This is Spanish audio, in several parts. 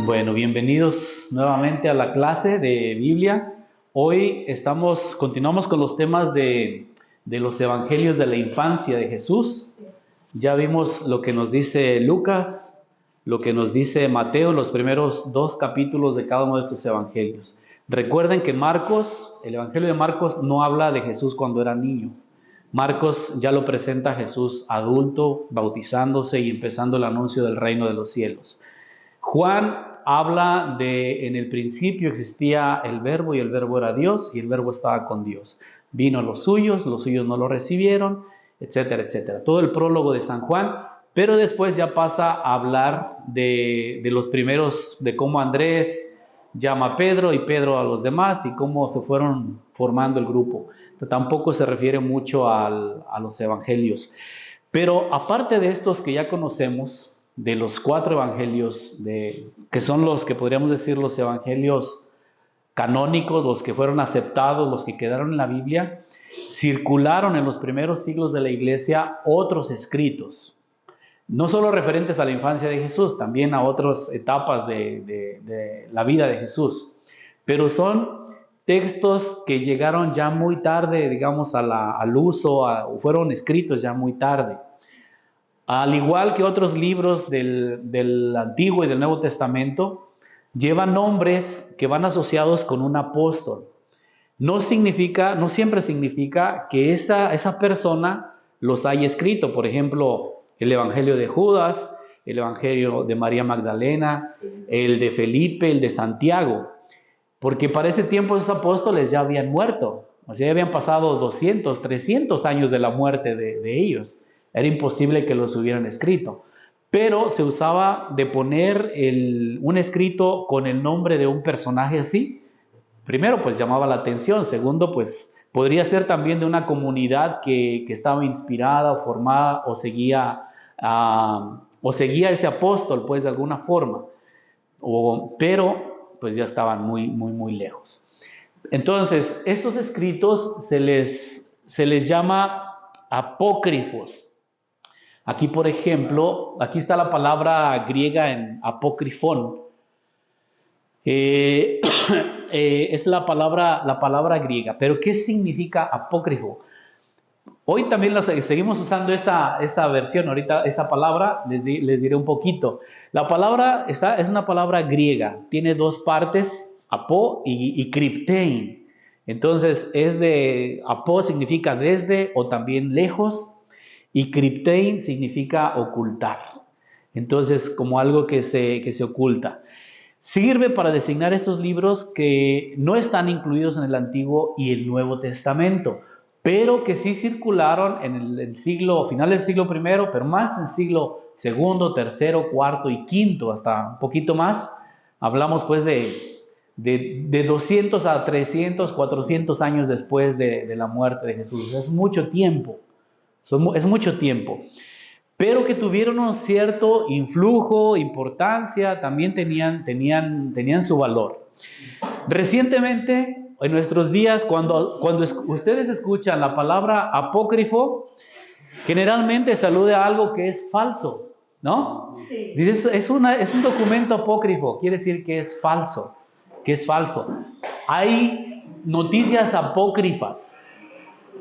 Bueno, bienvenidos nuevamente a la clase de Biblia. Hoy continuamos con los temas de los evangelios de la infancia de Jesús. Ya vimos lo que nos dice Lucas, lo que nos dice Mateo, los primeros dos capítulos de cada uno de estos evangelios. Recuerden que el evangelio de Marcos no habla de Jesús cuando era niño. Marcos ya lo presenta a Jesús adulto, bautizándose y empezando el anuncio del reino de los cielos. Juan habla de en el principio existía el verbo y el verbo era Dios y el verbo estaba con Dios. Vino a los suyos no lo recibieron, etcétera, etcétera. Todo el prólogo de San Juan, pero después ya pasa a hablar de los primeros, de cómo Andrés llama a Pedro y Pedro a los demás y cómo se fueron formando el grupo. Tampoco se refiere mucho a los evangelios. Pero aparte de estos que ya conocemos, de los 4 evangelios, que son los que podríamos decir los evangelios canónicos, los que fueron aceptados, los que quedaron en la Biblia, circularon en los primeros siglos de la iglesia otros escritos, no solo referentes a la infancia de Jesús, también a otras etapas de la vida de Jesús, pero son textos que llegaron ya muy tarde, digamos, al uso, o fueron escritos ya muy tarde. Al igual que otros libros del Antiguo y del Nuevo Testamento, llevan nombres que van asociados con un apóstol. No siempre significa que esa persona los haya escrito. Por ejemplo, el Evangelio de Judas, el Evangelio de María Magdalena, el de Felipe, el de Santiago. Porque para ese tiempo esos apóstoles ya habían muerto. O sea, ya habían pasado 200, 300 años de la muerte de ellos. Era imposible que los hubieran escrito. Pero se usaba de poner un escrito con el nombre de un personaje así. Primero, pues llamaba la atención. Segundo, pues podría ser también de una comunidad que estaba inspirada o formada o seguía a ese apóstol, pues de alguna forma. Pero, pues ya estaban muy, muy, muy lejos. Entonces, estos escritos se les llama apócrifos. Aquí, por ejemplo, aquí está la palabra griega en apócrifon. Es la palabra griega. Pero, ¿qué significa apócrifo? Hoy también seguimos usando esa versión, ahorita esa palabra, les diré un poquito. La palabra es una palabra griega, tiene 2 partes, apó y kriptein. Entonces, apó significa desde o también lejos, y kriptein significa ocultar. Entonces, como algo que se oculta. Sirve para designar estos libros que no están incluidos en el Antiguo y el Nuevo Testamento, pero que sí circularon en el final del siglo I, pero más en el siglo II, III, IV y V, hasta un poquito más. Hablamos pues de 200 a 300, 400 años después de la muerte de Jesús. Es mucho tiempo. Es mucho tiempo, pero que tuvieron un cierto influjo, importancia, también tenían su valor. Recientemente, en nuestros días, cuando ustedes escuchan la palabra apócrifo, generalmente se alude a algo que es falso, ¿no? Sí. Dice, es un documento apócrifo, quiere decir que es falso, Hay noticias apócrifas.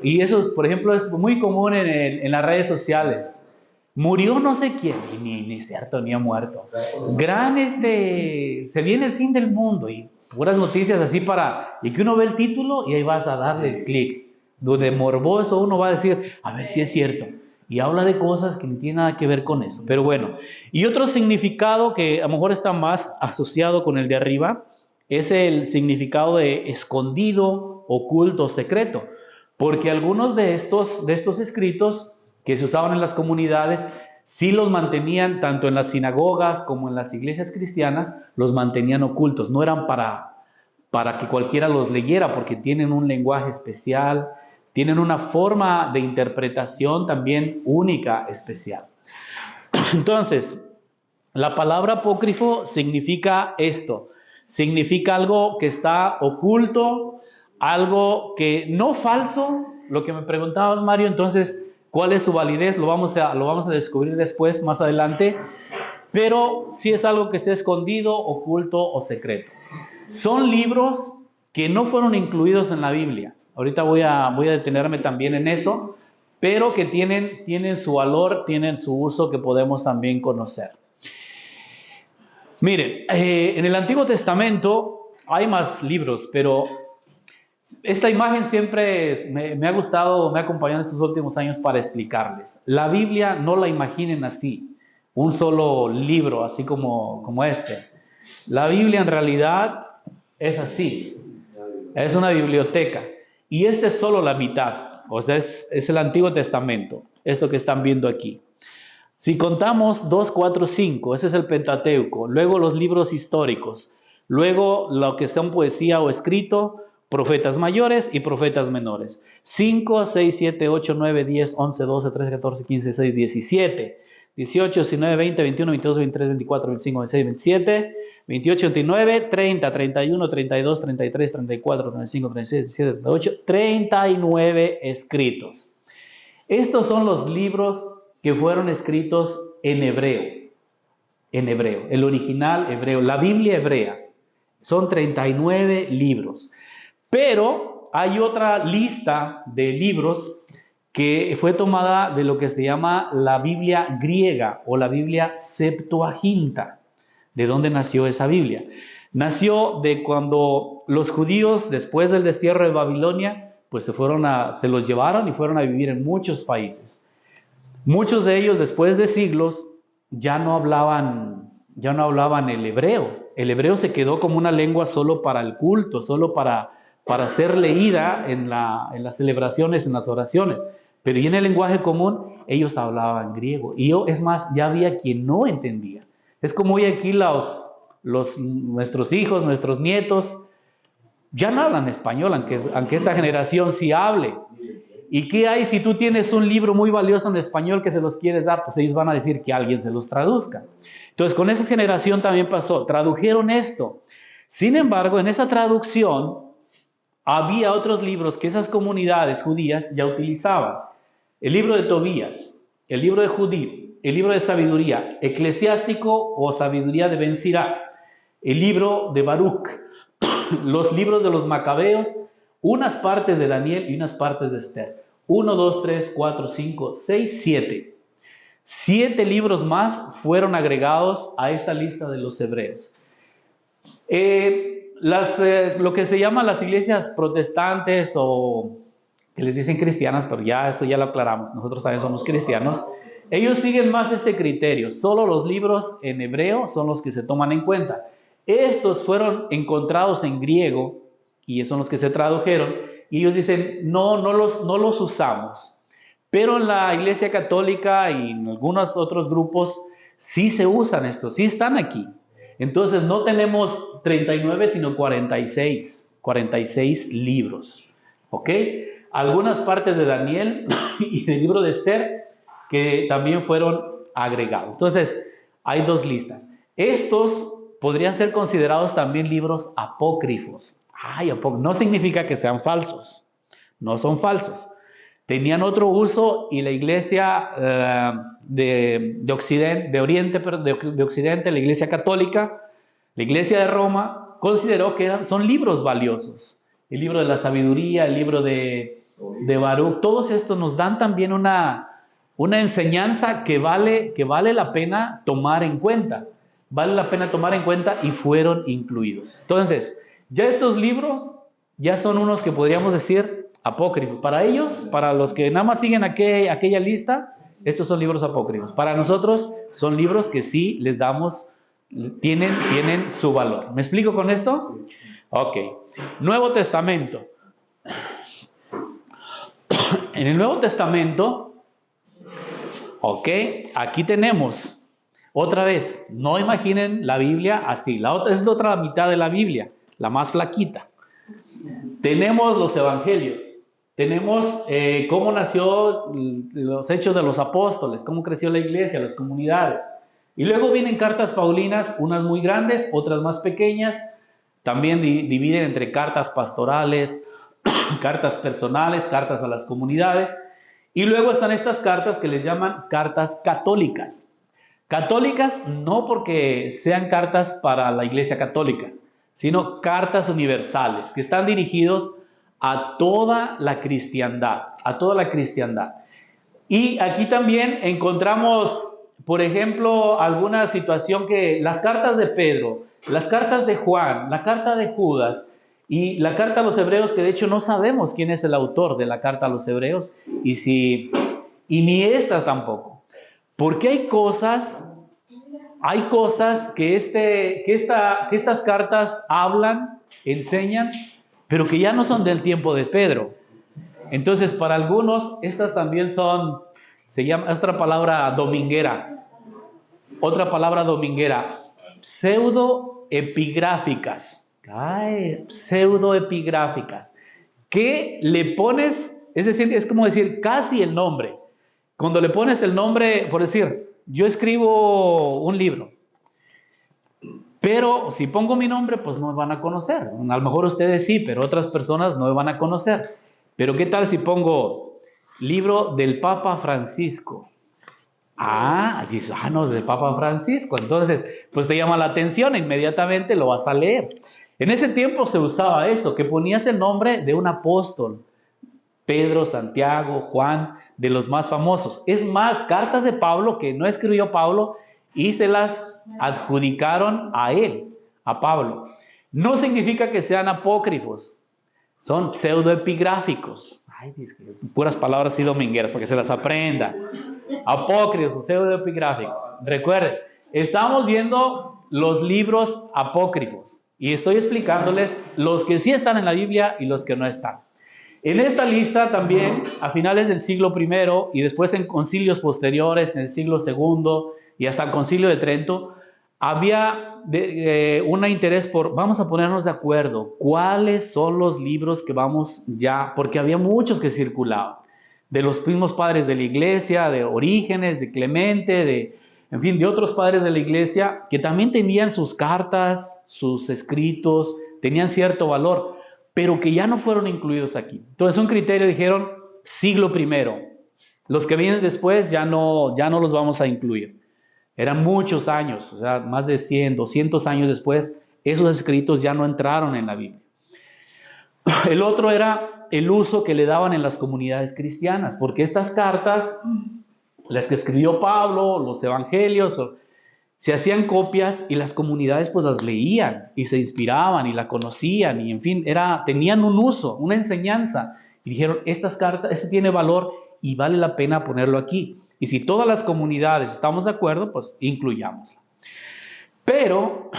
Y eso, por ejemplo, es muy común en las redes sociales. Murió no sé quién, ni es cierto, ni ha muerto. Se viene el fin del mundo y puras noticias así y que uno ve el título y ahí vas a darle clic. Donde morboso uno va a decir, a ver si es cierto. Y habla de cosas que no tienen nada que ver con eso. Pero bueno, y otro significado que a lo mejor está más asociado con el de arriba es el significado de escondido, oculto, secreto. Porque algunos de estos escritos que se usaban en las comunidades, sí los mantenían, tanto en las sinagogas como en las iglesias cristianas, los mantenían ocultos. No eran para que cualquiera los leyera, porque tienen un lenguaje especial, tienen una forma de interpretación también única, especial. Entonces, la palabra apócrifo significa esto. Significa algo que está oculto, algo que no falso, lo que me preguntabas, Mario. Entonces, ¿cuál es su validez? Lo vamos a descubrir después, más adelante. pero sí es algo que esté escondido, oculto o secreto. Son libros que no fueron incluidos en la Biblia. Ahorita voy a detenerme también en eso, pero que tienen su valor, tienen su uso que podemos también conocer. Miren, en el Antiguo Testamento hay más libros, pero esta imagen siempre me ha gustado, me ha acompañado en estos últimos años para explicarles. La Biblia no la imaginen así, un solo libro, así como este. La Biblia en realidad es así, es una biblioteca. Y esta es solo la mitad, o sea, es el Antiguo Testamento, esto que están viendo aquí. Si contamos 2, 4, 5, ese es el Pentateuco, luego los libros históricos, luego lo que son poesía o escrito, profetas mayores y profetas menores. 5, 6, 7, 8, 9, 10, 11, 12, 13, 14, 15, 16, 17, 18, 19, 20, 21, 22, 23, 24, 25, 26, 27, 28, 29, 30, 31, 32, 33, 34, 35, 36, 37, 38, 39 escritos. Estos son los libros que fueron escritos en hebreo, el original hebreo, la Biblia hebrea. Son 39 libros. Pero hay otra lista de libros que fue tomada de lo que se llama la Biblia griega o la Biblia Septuaginta. ¿De dónde nació esa Biblia? Nació de cuando los judíos, después del destierro de Babilonia, pues se los llevaron y fueron a vivir en muchos países. Muchos de ellos, después de siglos, ya no hablaban el hebreo. El hebreo se quedó como una lengua solo para el culto, solo para ser leída en las celebraciones, en las oraciones. Pero y en el lenguaje común, ellos hablaban griego. Y es más, ya había quien no entendía. Es como hoy aquí nuestros hijos, nuestros nietos, ya no hablan español, aunque esta generación sí hable. ¿Y qué hay si tú tienes un libro muy valioso en español que se los quieres dar? Pues ellos van a decir que alguien se los traduzca. Entonces, con esa generación también pasó. Tradujeron esto. Sin embargo, en esa traducción había otros libros que esas comunidades judías ya utilizaban. El libro de Tobías, el libro de Judith, el libro de sabiduría eclesiástico o sabiduría de Ben Sirá, el libro de Baruch, los libros de los Macabeos, unas partes de Daniel y unas partes de Esther. 1, 2, 3, 4, 5, 6, 7. 7 libros más fueron agregados a esta lista de los hebreos. Lo que se llaman las iglesias protestantes o que les dicen cristianas, pero eso ya lo aclaramos, nosotros también somos cristianos, ellos siguen más este criterio, solo los libros en hebreo son los que se toman en cuenta. Estos fueron encontrados en griego y son los que se tradujeron y ellos dicen, no los usamos. Pero en la Iglesia Católica y en algunos otros grupos sí se usan estos, sí están aquí. Entonces no tenemos 39 sino 46 libros, ¿ok? Algunas partes de Daniel y del libro de Esther que también fueron agregados. Entonces hay 2 listas. Estos podrían ser considerados también libros apócrifos. No significa que sean falsos, no son falsos. Tenían otro uso y la iglesia de Occidente, la iglesia católica, la iglesia de Roma, consideró que son libros valiosos. El libro de la sabiduría, el libro de Baruch, todos estos nos dan también una enseñanza que vale la pena tomar en cuenta. Vale la pena tomar en cuenta y fueron incluidos. Entonces, ya estos libros ya son unos que podríamos decir apócrifos. Para ellos, para los que nada más siguen aquella lista, estos son libros apócrifos. Para nosotros son libros que sí les damos, tienen su valor. ¿Me explico con esto? Ok. Nuevo Testamento. En el Nuevo Testamento, ok, aquí tenemos, otra vez, no imaginen la Biblia así. Es la otra mitad de la Biblia, la más flaquita. Tenemos los evangelios. Tenemos cómo nació los hechos de los apóstoles, cómo creció la iglesia, las comunidades. Y luego vienen cartas paulinas, unas muy grandes, otras más pequeñas. También dividen entre cartas pastorales, cartas personales, cartas a las comunidades. Y luego están estas cartas que les llaman cartas católicas. Católicas no porque sean cartas para la Iglesia Católica, sino cartas universales que están dirigidos a toda la cristiandad, a toda la cristiandad. Y aquí también encontramos, por ejemplo, alguna situación que las cartas de Pedro, las cartas de Juan, la carta de Judas y la carta a los hebreos, que de hecho no sabemos quién es el autor de la carta a los hebreos y ni esta tampoco. Porque hay cosas que estas cartas hablan, enseñan, pero que ya no son del tiempo de Pedro. Entonces, para algunos, estas también se llama otra palabra dominguera, pseudoepigráficas. Pseudoepigráficas. Que le pones, es decir, es como decir casi el nombre. Cuando le pones el nombre, por decir, yo escribo un libro, pero si pongo mi nombre, pues no me van a conocer. A lo mejor ustedes sí, pero otras personas no me van a conocer. Pero ¿qué tal si pongo libro del Papa Francisco? No, es del Papa Francisco. Entonces, pues te llama la atención, inmediatamente lo vas a leer. En ese tiempo se usaba eso, que ponías el nombre de un apóstol. Pedro, Santiago, Juan, de los más famosos. Es más, cartas de Pablo que no escribió Pablo y se las adjudicaron a él, a Pablo. No significa que sean apócrifos, son pseudoepigráficos. Puras palabras y domingueras para que se las aprenda. Apócrifos, pseudoepigráficos. Recuerden, estamos viendo los libros apócrifos y estoy explicándoles los que sí están en la Biblia y los que no están. En esta lista también, a finales del siglo I y después en concilios posteriores, en el siglo II y hasta el concilio de Trento, había un interés vamos a ponernos de acuerdo, cuáles son los libros que vamos ya, porque había muchos que circulaban, de los mismos padres de la iglesia, de Orígenes, de Clemente, de otros padres de la iglesia, que también tenían sus cartas, sus escritos, tenían cierto valor, pero que ya no fueron incluidos aquí. Entonces un criterio dijeron siglo I. Los que vienen después ya no los vamos a incluir. Eran muchos años, o sea, más de 100, 200 años después, esos escritos ya no entraron en la Biblia. El otro era el uso que le daban en las comunidades cristianas, porque estas cartas, las que escribió Pablo, los evangelios, se hacían copias y las comunidades pues las leían y se inspiraban y la conocían y en fin, tenían un uso, una enseñanza. Y dijeron, estas cartas, este tiene valor y vale la pena ponerlo aquí. Y si todas las comunidades estamos de acuerdo, pues incluyámosla. Pero,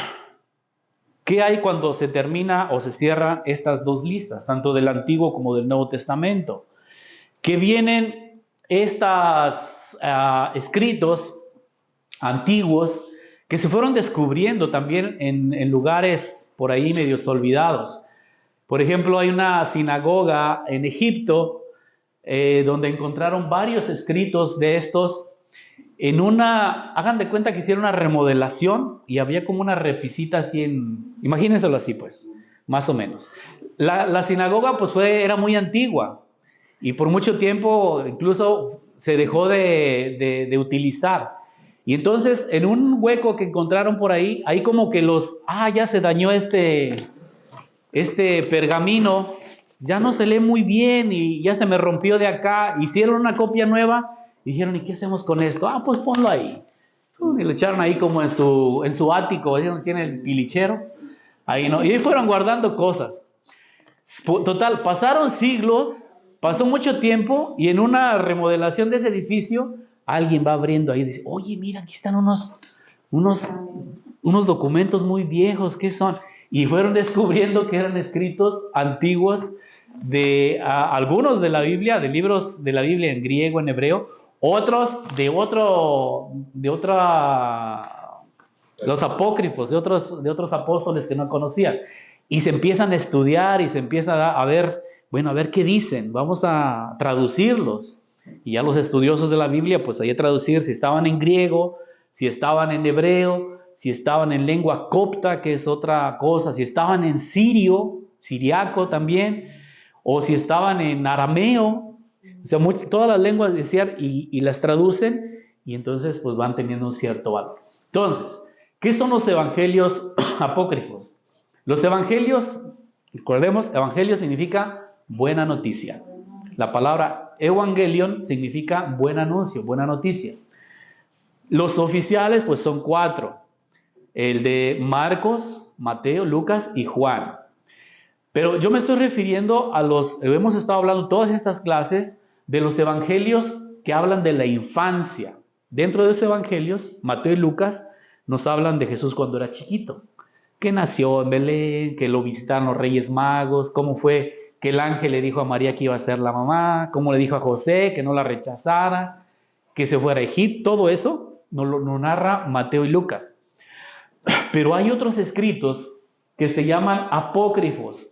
¿qué hay cuando se termina o se cierran estas dos listas, tanto del Antiguo como del Nuevo Testamento? Que vienen estos escritos antiguos que se fueron descubriendo también en lugares por ahí medios olvidados. Por ejemplo, hay una sinagoga en Egipto donde encontraron varios escritos de estos hagan de cuenta que hicieron una remodelación y había como una repisita así imagínenselo así pues, más o menos. La sinagoga pues era muy antigua y por mucho tiempo incluso se dejó de utilizar. Y entonces en un hueco que encontraron por ahí como que ya se dañó este pergamino, ya no se lee muy bien y ya se me rompió de acá. Hicieron una copia nueva y dijeron, ¿y qué hacemos con esto? Pues ponlo ahí. Y lo echaron ahí como en su ático, ahí donde tiene el pilichero. Ahí no. Y ahí fueron guardando cosas. Total, pasaron siglos, pasó mucho tiempo y en una remodelación de ese edificio, alguien va abriendo ahí y dice, oye, mira, aquí están unos documentos muy viejos, ¿qué son? Y fueron descubriendo que eran escritos antiguos de algunos de la Biblia, de libros de la Biblia en griego, en hebreo, otros los apócrifos, de otros apóstoles que no conocían. Y se empiezan a estudiar y se empieza a ver, bueno, a ver qué dicen, vamos a traducirlos. Y ya los estudiosos de la Biblia, pues ahí a traducir si estaban en griego, si estaban en hebreo, si estaban en lengua copta, que es otra cosa, si estaban en siriaco también, o si estaban en arameo, o sea, todas las lenguas decían y las traducen y entonces pues van teniendo un cierto valor. Entonces, ¿qué son los evangelios apócrifos? Los evangelios, recordemos, evangelio significa buena noticia. La palabra evangelion significa buen anuncio, buena noticia. Los oficiales pues son 4. El de Marcos, Mateo, Lucas y Juan. Pero yo me estoy refiriendo a hemos estado hablando todas estas clases de los evangelios que hablan de la infancia. Dentro de esos evangelios, Mateo y Lucas nos hablan de Jesús cuando era chiquito, que nació en Belén, que lo visitaron los Reyes Magos, cómo fue que el ángel le dijo a María que iba a ser la mamá, cómo le dijo a José que no la rechazara, que se fuera a Egipto. Todo eso nos narra Mateo y Lucas. Pero hay otros escritos que se llaman apócrifos,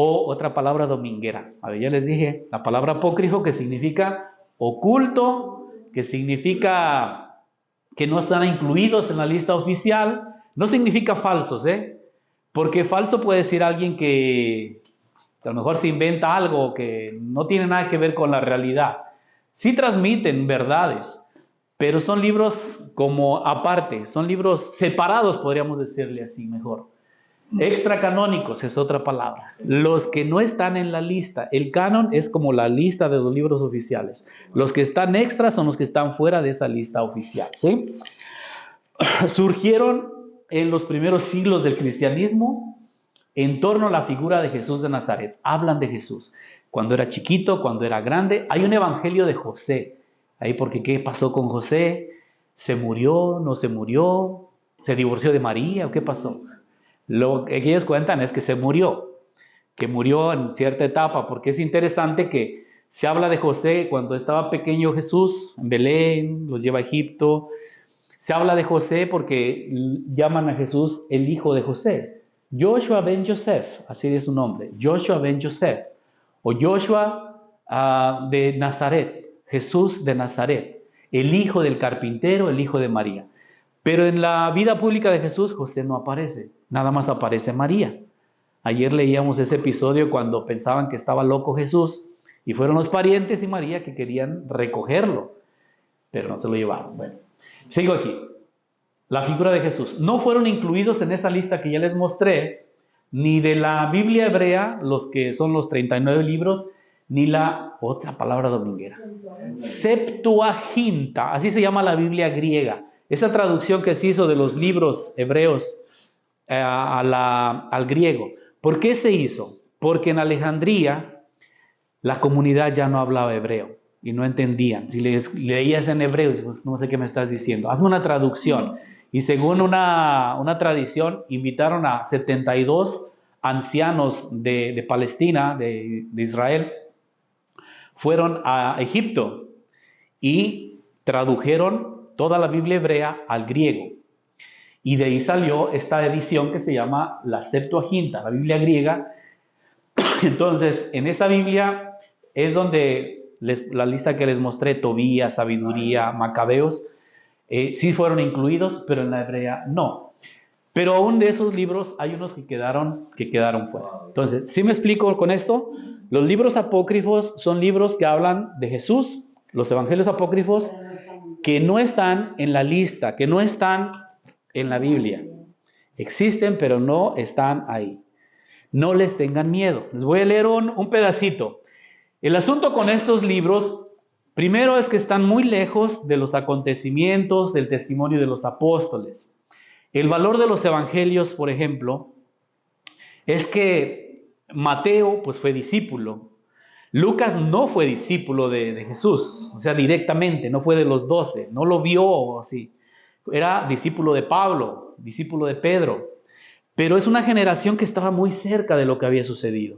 o otra palabra dominguera. A ver, ya les dije, la palabra apócrifo, que significa oculto, que significa que no están incluidos en la lista oficial. No significa falsos, porque falso puede decir alguien que a lo mejor se inventa algo que no tiene nada que ver con la realidad. Sí transmiten verdades, pero son libros como aparte, son libros separados, podríamos decirle así mejor. Extracanónicos es otra palabra. Los que no están en la lista. El canon es como la lista de los libros oficiales. Los que están extras son los que están fuera de esa lista oficial, ¿sí? Surgieron en los primeros siglos del cristianismo en torno a la figura de Jesús de Nazaret. Hablan de Jesús. Cuando era chiquito, cuando era grande. Hay un evangelio de José. Ahí porque ¿qué pasó con José? ¿Se murió? ¿No se murió? ¿Se divorció de María? ¿O qué pasó? Lo que ellos cuentan es que se murió, que murió en cierta etapa, porque es interesante que se habla de José cuando estaba pequeño Jesús, en Belén, los lleva a Egipto. Se habla de José porque llaman a Jesús el hijo de José. Joshua ben Joseph, así es su nombre, Joshua ben Joseph, o Joshua de Nazaret, Jesús de Nazaret, el hijo del carpintero, el hijo de María. Pero en la vida pública de Jesús, José no aparece, nada más aparece María. Ayer leíamos ese episodio cuando pensaban que estaba loco Jesús y fueron los parientes y María que querían recogerlo, pero no se lo llevaron. Bueno, sigo aquí. La figura de Jesús. No fueron incluidos en esa lista que ya les mostré, ni de la Biblia hebrea, los que son los 39 libros, ni la otra palabra dominguera. Septuaginta, así se llama la Biblia griega. Esa traducción que se hizo de los libros hebreos al griego. ¿Por qué se hizo? Porque en Alejandría la comunidad ya no hablaba hebreo y no entendían. Si leías en hebreo, pues no sé qué me estás diciendo. Hazme una traducción. Y según una tradición, invitaron a 72 ancianos de Palestina, de Israel, fueron a Egipto y tradujeron toda la Biblia hebrea al griego. Y de ahí salió esta edición que se llama la Septuaginta, la Biblia griega. Entonces, en esa Biblia es donde la lista que les mostré, Tobías, Sabiduría, Macabeos, sí fueron incluidos, pero en la hebrea no. Pero aún de esos libros hay unos que quedaron fuera. Entonces, ¿sí me explico con esto? Los libros apócrifos son libros que hablan de Jesús, los evangelios apócrifos, que no están en la lista, que no están en la Biblia. Existen, pero no están ahí. No les tengan miedo. Les voy a leer un pedacito. El asunto con estos libros, primero es que están muy lejos de los acontecimientos, del testimonio de los apóstoles. El valor de los evangelios, por ejemplo, es que Mateo pues fue discípulo. Lucas no fue discípulo de Jesús, o sea, directamente, no fue de los 12, no lo vio así. Era discípulo de Pablo, discípulo de Pedro, pero es una generación que estaba muy cerca de lo que había sucedido.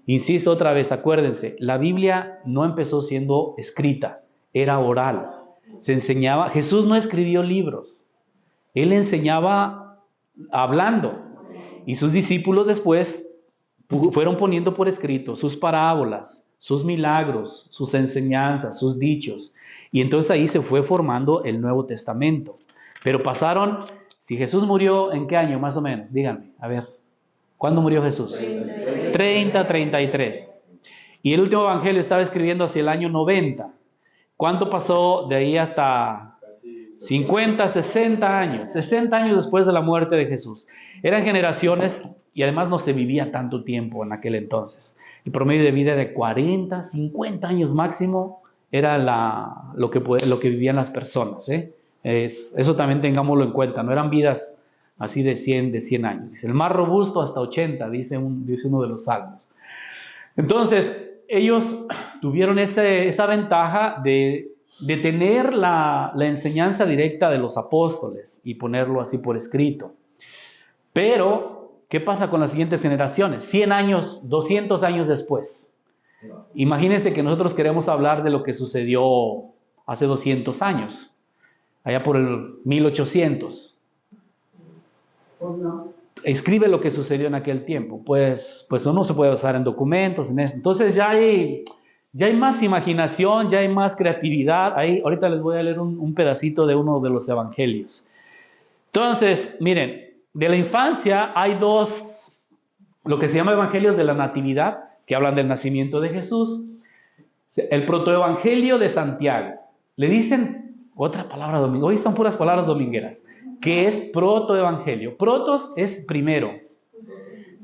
Insisto otra vez, acuérdense, la Biblia no empezó siendo escrita, era oral. Se enseñaba, Jesús no escribió libros, él enseñaba hablando, y sus discípulos después fueron poniendo por escrito sus parábolas, sus milagros, sus enseñanzas, sus dichos. Y entonces ahí se fue formando el Nuevo Testamento. Pero pasaron, si Jesús murió, ¿en qué año más o menos? Díganme, a ver, ¿cuándo murió Jesús? 33. Y el último evangelio estaba escribiendo hacia el año 90. ¿Cuánto pasó de ahí hasta 50, 60 años. 60 años después de la muerte de Jesús. Eran generaciones y además no se vivía tanto tiempo en aquel entonces. El promedio de vida de 40, 50 años máximo era lo que vivían las personas. Eso también tengámoslo en cuenta. No eran vidas así de 100 años. Dice, el más robusto hasta 80, dice uno de los salmos. Entonces, ellos tuvieron esa ventaja de tener la enseñanza directa de los apóstoles y ponerlo así por escrito. Pero, ¿qué pasa con las siguientes generaciones? 100 años, 200 años después. Imagínense que nosotros queremos hablar de lo que sucedió hace 200 años, allá por el 1800. Pues no. Escribe lo que sucedió en aquel tiempo. Pues uno se puede basar en documentos, en eso. Entonces ya hay más imaginación, ya hay más creatividad. Ahorita les voy a leer un pedacito de uno de los evangelios. Entonces, miren, de la infancia hay dos, lo que se llama evangelios de la natividad, que hablan del nacimiento de Jesús. El protoevangelio de Santiago. Le dicen otra palabra dominguera. Hoy están puras palabras domingueras. Que es protoevangelio. Protos es primero.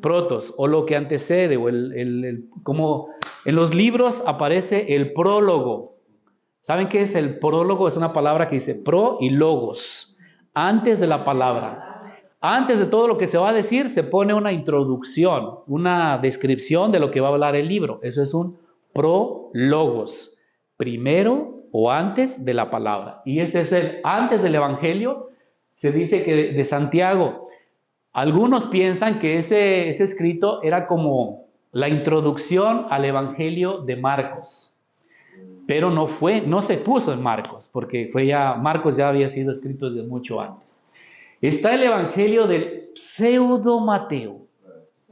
Protos, o lo que antecede, o como en los libros aparece el prólogo. ¿Saben qué es el prólogo? Es una palabra que dice pro y logos. Antes de la palabra. Antes de todo lo que se va a decir, se pone una introducción, una descripción de lo que va a hablar el libro. Eso es un prólogos. Primero o antes de la palabra. Y este es el antes del evangelio. Se dice que de Santiago. Algunos piensan que ese escrito era como la introducción al evangelio de Marcos. Pero no se puso en Marcos, porque Marcos ya había sido escrito desde mucho antes. Está el evangelio del pseudo Mateo,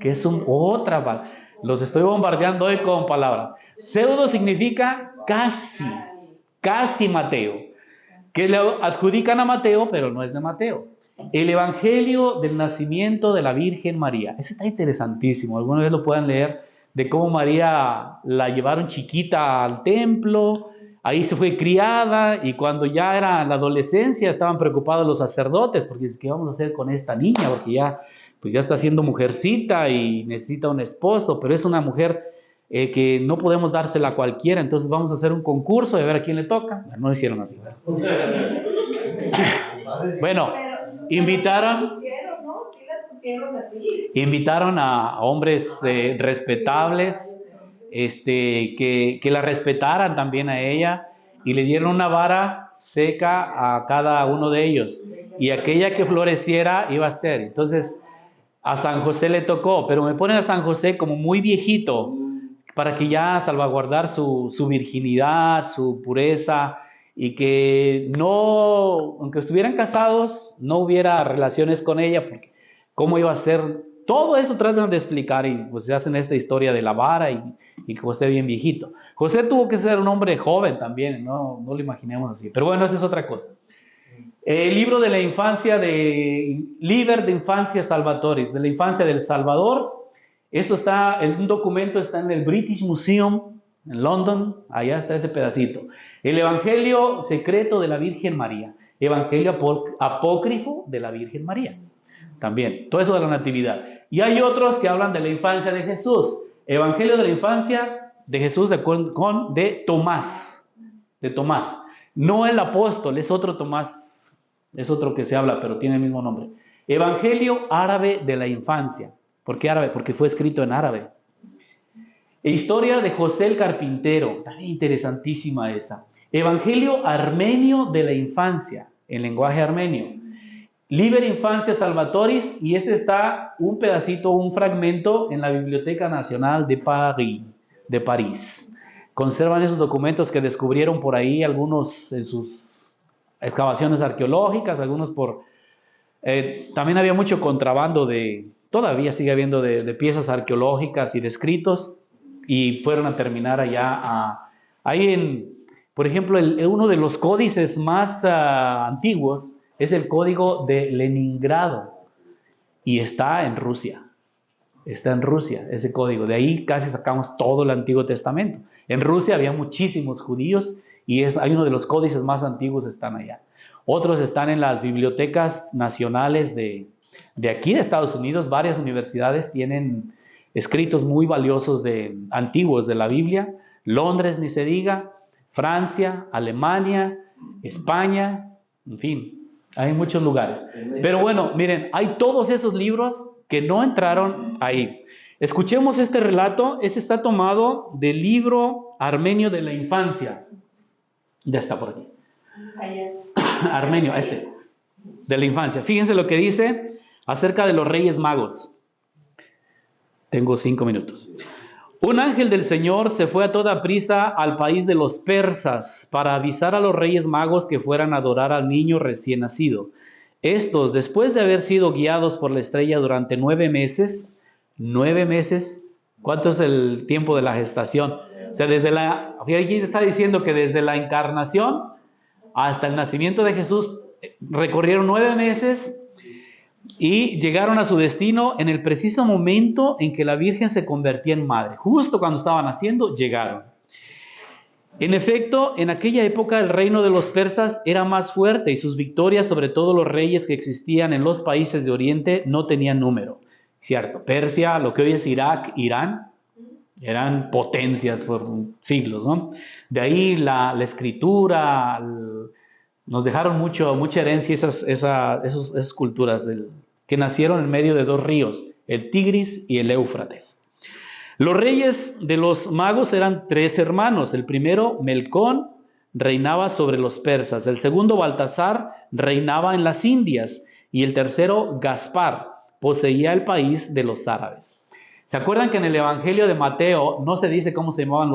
que es otra palabra. Los estoy bombardeando hoy con palabras. Pseudo significa casi Mateo, que le adjudican a Mateo, pero no es de Mateo. El evangelio del nacimiento de la Virgen María. Eso está interesantísimo. Alguna vez lo puedan leer, de cómo María la llevaron chiquita al templo. Ahí se fue criada y cuando ya era la adolescencia estaban preocupados los sacerdotes porque ¿qué vamos a hacer con esta niña? Porque ya está siendo mujercita y necesita un esposo, pero es una mujer que no podemos dársela a cualquiera, entonces vamos a hacer un concurso y a ver a quién le toca. No lo hicieron así, ¿verdad? Bueno, invitaron a hombres respetables, que la respetaran también a ella y le dieron una vara seca a cada uno de ellos y aquella que floreciera iba a ser. Entonces a San José le tocó, pero me ponen a San José como muy viejito para que ya salvaguardar su virginidad, su pureza y que no, aunque estuvieran casados, no hubiera relaciones con ella porque cómo iba a ser. Todo eso tratan de explicar y pues se hacen esta historia de la vara y José bien viejito. José tuvo que ser un hombre joven también, no lo imaginemos así. Pero bueno, esa es otra cosa. El libro de la infancia Liber de Infancia Salvatoris, de la infancia del Salvador. Eso está, un documento está en el British Museum en London, allá está ese pedacito. El Evangelio secreto de la Virgen María. Evangelio apócrifo de la Virgen María. También, todo eso de la natividad. Y hay otros que hablan de la infancia de Jesús. Evangelio de la infancia de Jesús de Tomás. De Tomás. No el apóstol, es otro Tomás. Es otro que se habla, pero tiene el mismo nombre. Evangelio árabe de la infancia. ¿Por qué árabe? Porque fue escrito en árabe. Historia de José el carpintero. También interesantísima esa. Evangelio armenio de la infancia, en lenguaje armenio. Liber Infancia Salvatoris, y ese está un pedacito, un fragmento en la Biblioteca Nacional de París. Conservan esos documentos que descubrieron por ahí, algunos en sus excavaciones arqueológicas, algunos también había mucho contrabando todavía sigue habiendo de piezas arqueológicas y de escritos, y fueron a terminar allá, por ejemplo, uno de los códices más antiguos, es el código de Leningrado y está en Rusia. Está en Rusia ese código. De ahí casi sacamos todo el Antiguo Testamento. En Rusia había muchísimos judíos y hay uno de los códices más antiguos están allá. Otros están en las bibliotecas nacionales de aquí de Estados Unidos. Varias universidades tienen escritos muy valiosos antiguos de la Biblia. Londres, ni se diga, Francia, Alemania, España, en fin, hay muchos lugares. Pero bueno, miren, hay todos esos libros que no entraron ahí. Escuchemos este relato. Ese está tomado del libro Armenio de la Infancia. Ya está por aquí. Armenio, de la Infancia. Fíjense lo que dice acerca de los Reyes Magos. Tengo 5 minutos. Un ángel del Señor se fue a toda prisa al país de los persas para avisar a los Reyes Magos que fueran a adorar al niño recién nacido. Estos, después de haber sido guiados por la estrella durante 9 meses, 9 meses, ¿cuánto es el tiempo de la gestación? O sea, aquí está diciendo que desde la encarnación hasta el nacimiento de Jesús recorrieron 9 meses y llegaron a su destino en el preciso momento en que la Virgen se convertía en madre. Justo cuando estaba naciendo, llegaron. En efecto, en aquella época el reino de los persas era más fuerte y sus victorias sobre todos los reyes que existían en los países de Oriente no tenían número. Cierto, Persia, lo que hoy es Irak, Irán, eran potencias por siglos, ¿no? De ahí la escritura, nos dejaron mucha herencia esas culturas que nacieron en medio de 2 ríos, el Tigris y el Éufrates. Los reyes de los magos eran 3 hermanos. El primero, Melcón, reinaba sobre los persas. El segundo, Baltasar, reinaba en las Indias. Y el tercero, Gaspar, poseía el país de los árabes. ¿Se acuerdan que en el Evangelio de Mateo no se dice cómo se llamaban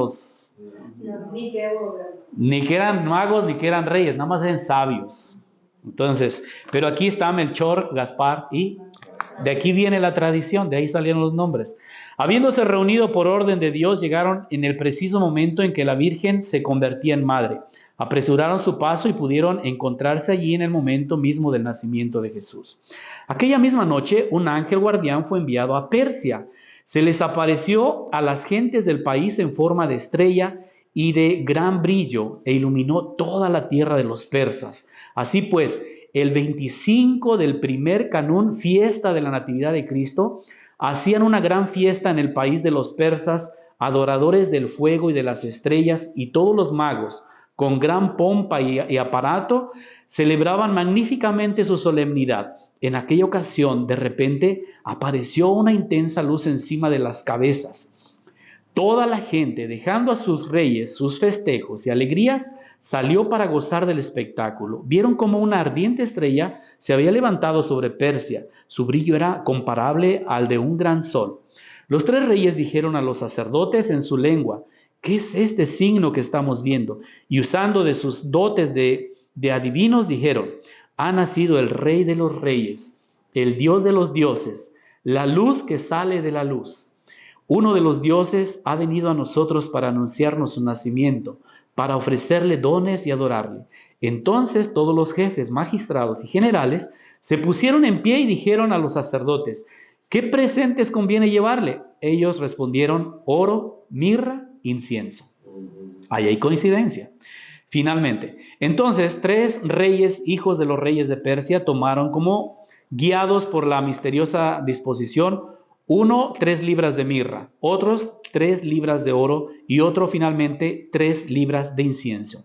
ni que eran magos, ni que eran reyes, nada más eran sabios? Entonces, pero aquí está Melchor, Gaspar, y de aquí viene la tradición, de ahí salieron los nombres. Habiéndose reunido por orden de Dios, llegaron en el preciso momento en que la Virgen se convertía en madre. Apresuraron su paso y pudieron encontrarse allí en el momento mismo del nacimiento de Jesús. Aquella misma noche, un ángel guardián fue enviado a Persia. Se les apareció a las gentes del país en forma de estrella y de gran brillo e iluminó toda la tierra de los persas. Así pues, el 25 del primer Canún, fiesta de la Natividad de Cristo, hacían una gran fiesta en el país de los persas, adoradores del fuego y de las estrellas, y todos los magos, con gran pompa y aparato, celebraban magníficamente su solemnidad. En aquella ocasión, de repente, apareció una intensa luz encima de las cabezas. Toda la gente, dejando a sus reyes, sus festejos y alegrías, salió para gozar del espectáculo. Vieron como una ardiente estrella se había levantado sobre Persia. Su brillo era comparable al de un gran sol. Los 3 reyes dijeron a los sacerdotes en su lengua: ¿qué es este signo que estamos viendo? Y usando de sus dotes de adivinos, dijeron: ha nacido el Rey de los Reyes, el Dios de los dioses, la luz que sale de la luz. Uno de los dioses ha venido a nosotros para anunciarnos su nacimiento, para ofrecerle dones y adorarle. Entonces todos los jefes, magistrados y generales se pusieron en pie y dijeron a los sacerdotes: ¿qué presentes conviene llevarle? Ellos respondieron: oro, mirra, incienso. Ahí hay coincidencia. Finalmente, entonces 3 reyes, hijos de los reyes de Persia, tomaron como guiados por la misteriosa disposición, uno 3 libras de mirra, otros 3 libras de oro y otro finalmente 3 libras de incienso.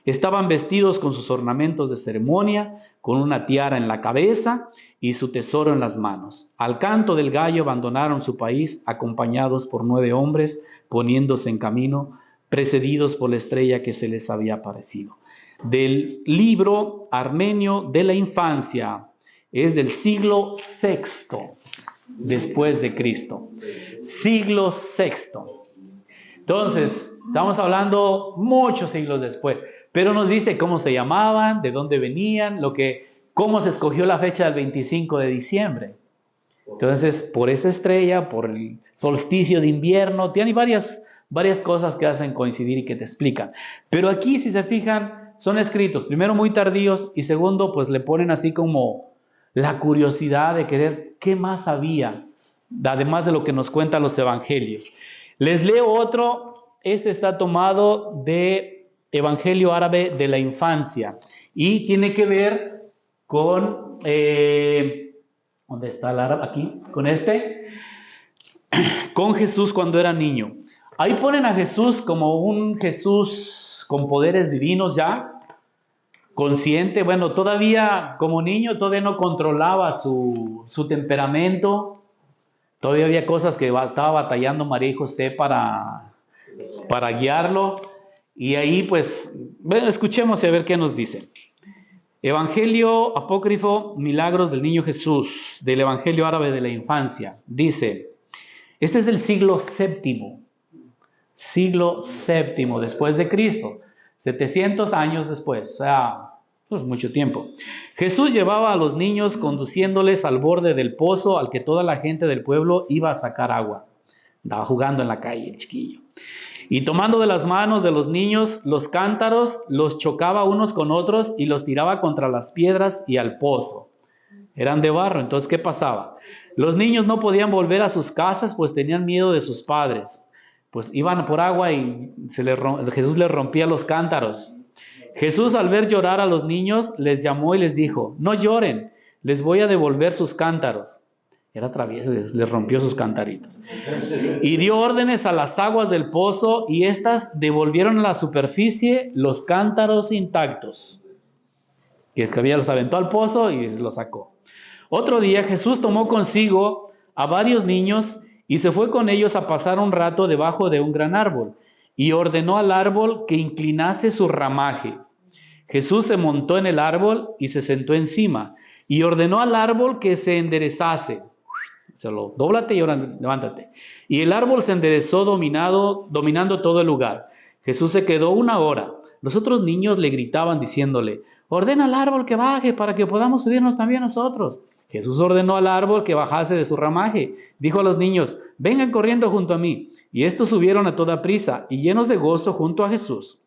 Estaban vestidos con sus ornamentos de ceremonia, con una tiara en la cabeza y su tesoro en las manos. Al canto del gallo abandonaron su país, acompañados por 9 hombres, poniéndose en camino, precedidos por la estrella que se les había aparecido. Del libro Armenio de la Infancia, es del siglo VI después de Cristo. Siglo VI. Entonces, estamos hablando muchos siglos después, pero nos dice cómo se llamaban, de dónde venían, cómo se escogió la fecha del 25 de diciembre. Entonces, por esa estrella, por el solsticio de invierno, tiene varias cosas que hacen coincidir y que te explican. Pero aquí, si se fijan, son escritos, primero muy tardíos y segundo, pues le ponen así como la curiosidad de querer qué más había, además de lo que nos cuentan los evangelios. Les leo otro, este está tomado de Evangelio árabe de la infancia. Y tiene que ver con, ¿dónde está el árabe? Aquí, con Jesús cuando era niño. Ahí ponen a Jesús como un Jesús con poderes divinos ya, consciente. Bueno, todavía como niño todavía no controlaba su temperamento. Todavía había cosas que estaba batallando María y José para guiarlo. Y ahí pues, bueno, escuchemos y a ver qué nos dice. Evangelio apócrifo, Milagros del Niño Jesús, del Evangelio árabe de la infancia. Dice, este es del siglo VII después de Cristo, 700 años después, o sea, pues mucho tiempo. Jesús llevaba a los niños conduciéndoles al borde del pozo al que toda la gente del pueblo iba a sacar agua. Andaba jugando en la calle el chiquillo. Y tomando de las manos de los niños los cántaros, los chocaba unos con otros y los tiraba contra las piedras y al pozo. Eran de barro, entonces ¿qué pasaba? Los niños no podían volver a sus casas pues tenían miedo de sus padres. Pues iban por agua y Jesús les rompía los cántaros. Jesús, al ver llorar a los niños, les llamó y les dijo, no lloren, les voy a devolver sus cántaros. Era travieso, les rompió sus cantaritos. Y dio órdenes a las aguas del pozo y éstas devolvieron a la superficie los cántaros intactos. Y el que había los aventó al pozo y los sacó. Otro día Jesús tomó consigo a varios niños y se fue con ellos a pasar un rato debajo de un gran árbol. Y ordenó al árbol que inclinase su ramaje. Jesús se montó en el árbol y se sentó encima. Y ordenó al árbol que se enderezase. Solo dóblate y ahora levántate. Y el árbol se enderezó dominando todo el lugar. Jesús se quedó 1 hora. Los otros niños le gritaban diciéndole, ordena al árbol que baje para que podamos subirnos también nosotros. Jesús ordenó al árbol que bajase de su ramaje. Dijo a los niños, vengan corriendo junto a mí. Y estos subieron a toda prisa y llenos de gozo junto a Jesús.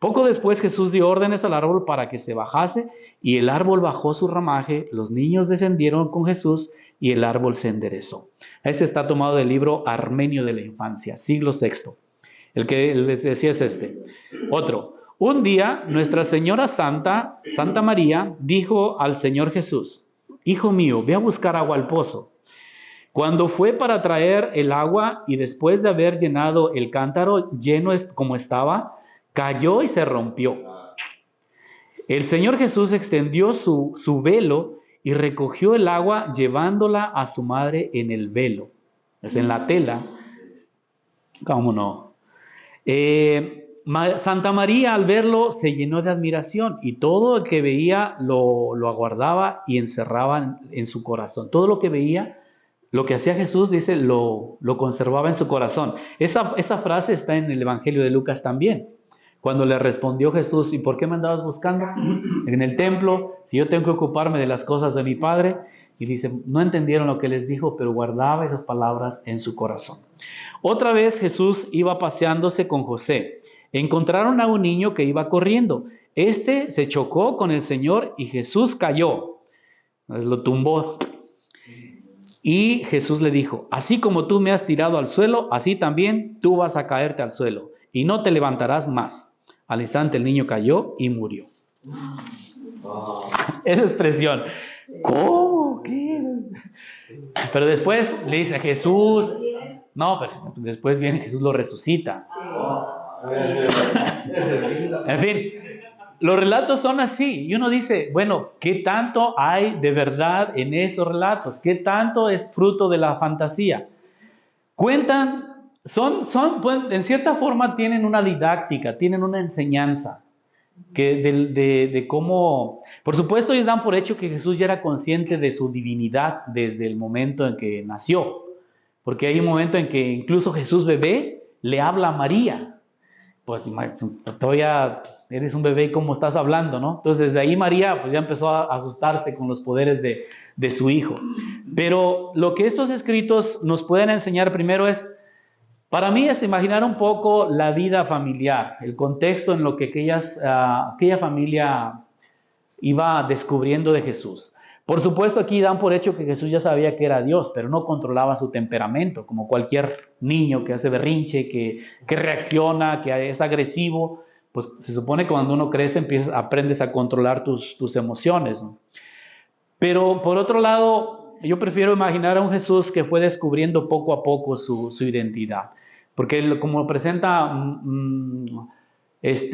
Poco después Jesús dio órdenes al árbol para que se bajase y el árbol bajó su ramaje. Los niños descendieron con Jesús y el árbol se enderezó. Este está tomado del libro Armenio de la Infancia, siglo VI. El que les decía es este. Otro. Un día, Nuestra Señora Santa María, dijo al Señor Jesús, Hijo mío, ve a buscar agua al pozo. Cuando fue para traer el agua y después de haber llenado el cántaro lleno como estaba, cayó y se rompió. El Señor Jesús extendió su velo y recogió el agua llevándola a su madre en el velo. Es en la tela. ¿Cómo no? Santa María al verlo se llenó de admiración y todo el que veía lo aguardaba y encerraba en su corazón. Todo lo que veía, lo que hacía Jesús, dice, lo conservaba en su corazón. Esa frase está en el Evangelio de Lucas también. Cuando le respondió Jesús, ¿y por qué me andabas buscando en el templo? Si yo tengo que ocuparme de las cosas de mi Padre. Y dice, no entendieron lo que les dijo, pero guardaba esas palabras en su corazón. Otra vez Jesús iba paseándose con José. Encontraron a un niño que iba corriendo. Este se chocó con el Señor y Jesús cayó. Lo tumbó. Y Jesús le dijo, así como tú me has tirado al suelo, así también tú vas a caerte al suelo. Y no te levantarás más. Al instante el niño cayó y murió. Esa expresión. ¿Cómo? ¿Qué? Pero después le dice a Jesús. No, pero después viene Jesús, lo resucita. En fin, los relatos son así. Y uno dice, bueno, ¿qué tanto hay de verdad en esos relatos? ¿Qué tanto es fruto de la fantasía? Cuentan. Pues, en cierta forma tienen una didáctica, tienen una enseñanza de cómo, por supuesto ellos dan por hecho que Jesús ya era consciente de su divinidad desde el momento en que nació, porque hay un momento en que incluso Jesús bebé le habla a María, pues todavía eres un bebé y cómo estás hablando, ¿no? Entonces de ahí María pues ya empezó a asustarse con los poderes de su hijo, pero lo que estos escritos nos pueden enseñar primero es, para mí es imaginar un poco la vida familiar, el contexto en lo que aquella familia iba descubriendo de Jesús. Por supuesto aquí dan por hecho que Jesús ya sabía que era Dios, pero no controlaba su temperamento, como cualquier niño que hace berrinche, que reacciona, que es agresivo. pues se supone que cuando uno crece aprendes a controlar tus emociones, ¿no? Pero por otro lado, yo prefiero imaginar a un Jesús que fue descubriendo poco a poco su identidad. Porque como presenta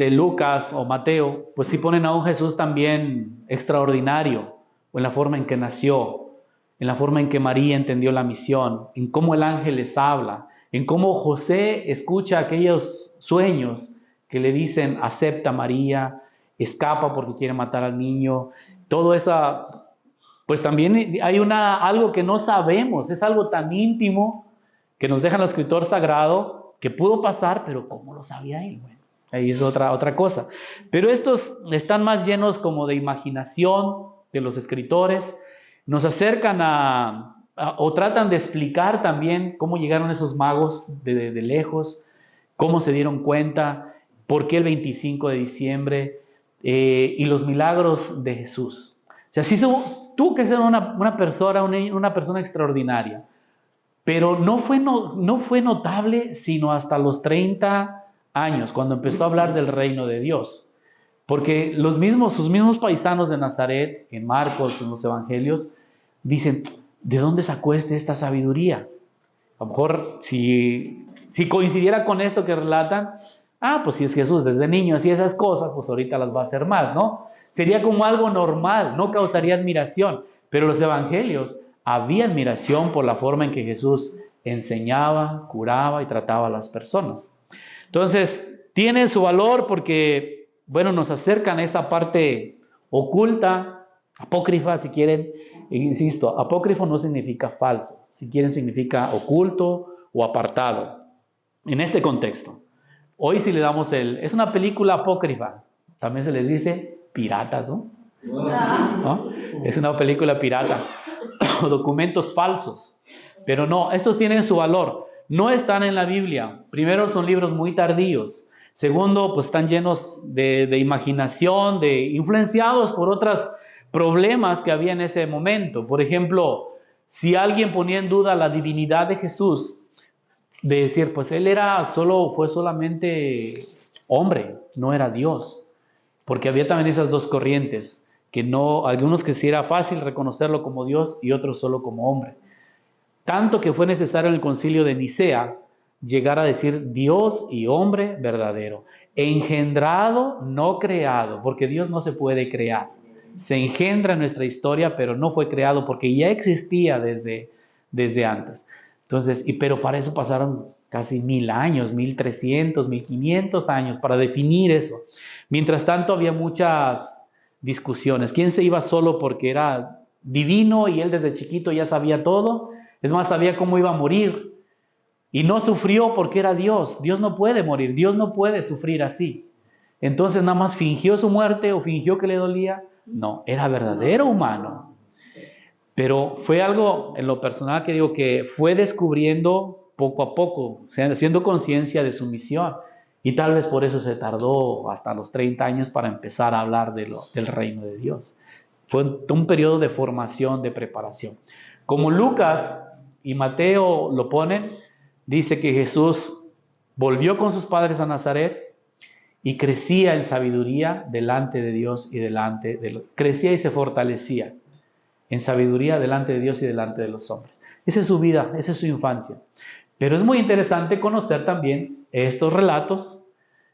Lucas o Mateo, pues sí ponen a un Jesús también extraordinario, o en la forma en que nació, en la forma en que María entendió la misión, en cómo el ángel les habla, en cómo José escucha aquellos sueños que le dicen, acepta María, escapa porque quiere matar al niño. Todo eso, pues también hay algo que no sabemos, es algo tan íntimo que nos deja el escritor sagrado que pudo pasar, pero ¿cómo lo sabía él? Bueno, ahí es otra cosa. Pero estos están más llenos como de imaginación de los escritores, nos acercan o tratan de explicar también cómo llegaron esos magos de lejos, cómo se dieron cuenta, por qué el 25 de diciembre y los milagros de Jesús. O sea, sí tuvo que ser una persona extraordinaria, pero no fue notable sino hasta los 30 años, cuando empezó a hablar del reino de Dios. Porque sus mismos paisanos de Nazaret, en Marcos, en los evangelios, dicen, ¿de dónde sacó esta sabiduría? A lo mejor si coincidiera con esto que relatan, pues si es Jesús desde niño hacía esas cosas, pues ahorita las va a hacer más, ¿no? Sería como algo normal, no causaría admiración. Pero los evangelios, había admiración por la forma en que Jesús enseñaba, curaba y trataba a las personas. Entonces, tiene su valor porque, bueno, nos acercan a esa parte oculta, apócrifa, si quieren. Insisto, apócrifo no significa falso, si quieren significa oculto o apartado. En este contexto, hoy si le damos es una película apócrifa, también se les dice piratas, ¿no? ¿No? Es una película pirata, documentos falsos. Pero no, estos tienen su valor, no están en la Biblia. Primero, son libros muy tardíos. Segundo, pues están llenos de imaginación, influenciados por otros problemas que había en ese momento. Por ejemplo, si alguien ponía en duda la divinidad de Jesús, de decir, pues él fue solamente hombre, no era Dios. Porque había también esas dos corrientes, algunos que sí era fácil reconocerlo como Dios y otros solo como hombre. Tanto que fue necesario en el concilio de Nicea llegar a decir Dios y hombre verdadero, engendrado, no creado, porque Dios no se puede crear. Se engendra en nuestra historia, pero no fue creado porque ya existía desde antes. Entonces, pero para eso pasaron casi 1000 años, 1300, 1500 años para definir eso. Mientras tanto había muchas discusiones. ¿Quién se iba solo porque era divino y él desde chiquito ya sabía todo? Es más, sabía cómo iba a morir. Y no sufrió porque era Dios. Dios no puede morir, Dios no puede sufrir así. Entonces nada más fingió su muerte o fingió que le dolía. No, era verdadero humano. Pero fue algo en lo personal que digo que fue descubriendo poco a poco, haciendo conciencia de su misión. Y tal vez por eso se tardó hasta los 30 años para empezar a hablar del reino de Dios. Fue un periodo de formación, de preparación. Como Lucas y Mateo lo ponen, dice que Jesús volvió con sus padres a Nazaret y crecía en sabiduría delante de Dios y crecía y se fortalecía en sabiduría delante de Dios y delante de los hombres. Esa es su vida, esa es su infancia. Pero es muy interesante conocer también estos relatos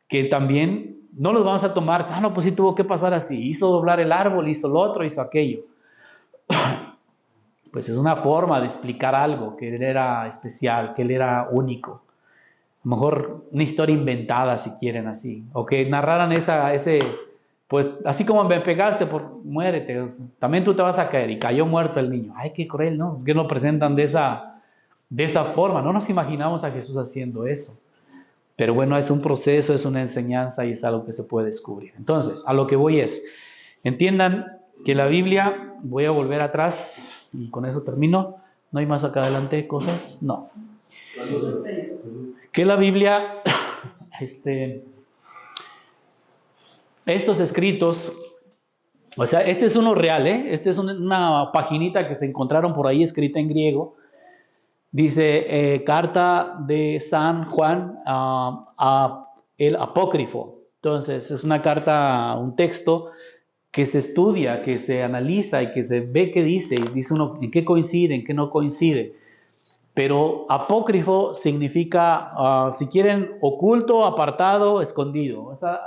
que también no los vamos a tomar, no, pues sí tuvo que pasar así, hizo doblar el árbol, hizo lo otro, hizo aquello. Pues es una forma de explicar algo, que él era especial, que él era único. A lo mejor una historia inventada, si quieren así, o que narraran pues así como me pegaste, muérete, también tú te vas a caer, y cayó muerto el niño. Ay, qué cruel, ¿no? Que lo presentan de esa forma. No nos imaginamos a Jesús haciendo eso. Pero bueno, es un proceso, es una enseñanza y es algo que se puede descubrir. Entonces, a lo que voy entiendan que la Biblia, voy a volver atrás y con eso termino. ¿No hay más acá adelante cosas? No. Que la Biblia, estos escritos, o sea, este es uno real, Este es una paginita que se encontraron por ahí escrita en griego. Dice, carta de San Juan el apócrifo. Entonces, es una carta, un texto que se estudia, que se analiza y que se ve qué dice, y dice uno en qué coincide, en qué no coincide. Pero apócrifo significa, si quieren, oculto, apartado, escondido. O sea,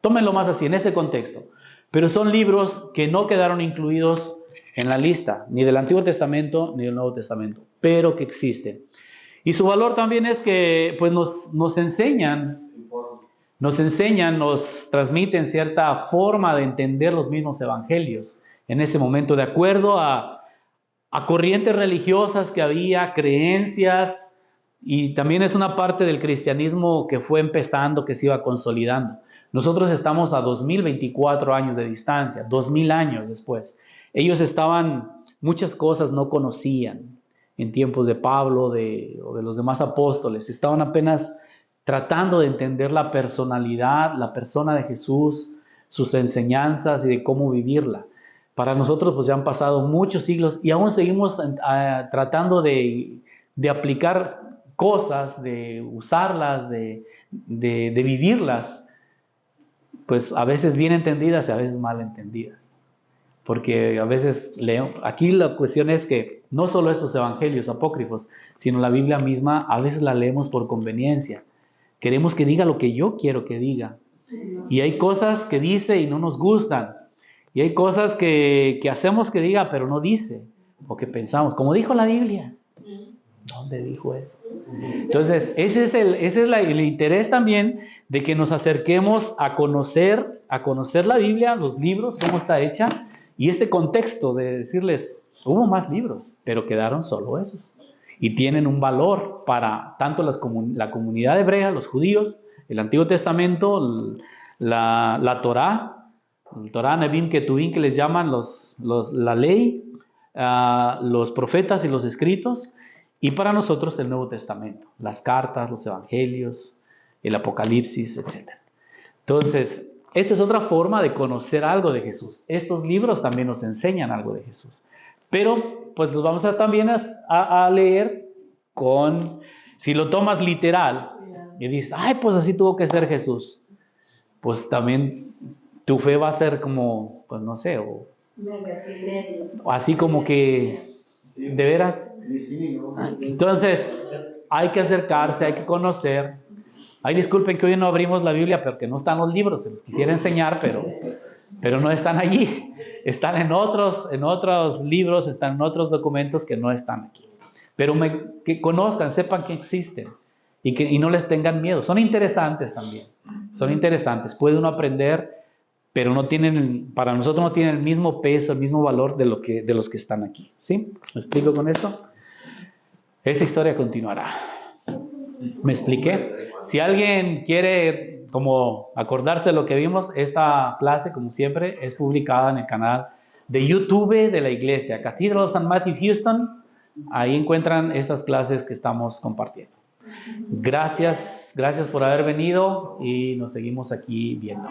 tómenlo más así, en este contexto. Pero son libros que no quedaron incluidos en la lista, ni del Antiguo Testamento ni del Nuevo Testamento, pero que existen. Y su valor también es que pues, nos enseñan, nos transmiten cierta forma de entender los mismos evangelios en ese momento, de acuerdo a corrientes religiosas que había, creencias, y también es una parte del cristianismo que fue empezando, que se iba consolidando. Nosotros estamos a 2024 años de distancia, 2000 años después. Ellos muchas cosas no conocían en tiempos de Pablo o de los demás apóstoles. Estaban apenas tratando de entender la personalidad, la persona de Jesús, sus enseñanzas y de cómo vivirla. Para nosotros pues ya han pasado muchos siglos y aún seguimos tratando de aplicar cosas, de usarlas, de vivirlas, pues a veces bien entendidas y a veces mal entendidas. Porque a veces aquí la cuestión es que no solo estos evangelios apócrifos, sino la Biblia misma, a veces la leemos por conveniencia. Queremos que diga lo que yo quiero que diga. Y hay cosas que dice y no nos gustan. Y hay cosas que hacemos que diga, pero no dice. O que pensamos, como dijo la Biblia. ¿Dónde dijo eso? Entonces, ese es el interés también de que nos acerquemos a conocer la Biblia, los libros, cómo está hecha. Y este contexto de decirles, hubo más libros, pero quedaron solo esos. Y tienen un valor para tanto la comunidad hebrea, los judíos, el Antiguo Testamento, la Torá, el Torá, Nebim, Ketuvim, que les llaman la ley, los profetas y los escritos, y para nosotros el Nuevo Testamento, las cartas, los evangelios, el Apocalipsis, etc. Entonces, esta es otra forma de conocer algo de Jesús. Estos libros también nos enseñan algo de Jesús. Pero, pues los vamos también a leer si lo tomas literal y dices, ay, pues así tuvo que ser Jesús. Pues también tu fe va a ser como, pues no sé, o así como que, de veras. Entonces, hay que acercarse, hay que conocer. Ay, disculpen que hoy no abrimos la Biblia porque no están los libros, se los quisiera enseñar, pero no están allí. Están en otros libros, están en otros documentos que no están aquí. Pero que conozcan, sepan que existen y no les tengan miedo. Son interesantes también, son interesantes. Puede uno aprender, pero para nosotros no tienen el mismo peso, el mismo valor de los que están aquí. ¿Sí? ¿Me explico con eso? Esa historia continuará. ¿Me expliqué? Si alguien quiere como acordarse de lo que vimos, esta clase, como siempre, es publicada en el canal de YouTube de la iglesia, Cathedral of St. Matthew Houston. Ahí encuentran esas clases que estamos compartiendo. Gracias por haber venido y nos seguimos aquí viendo.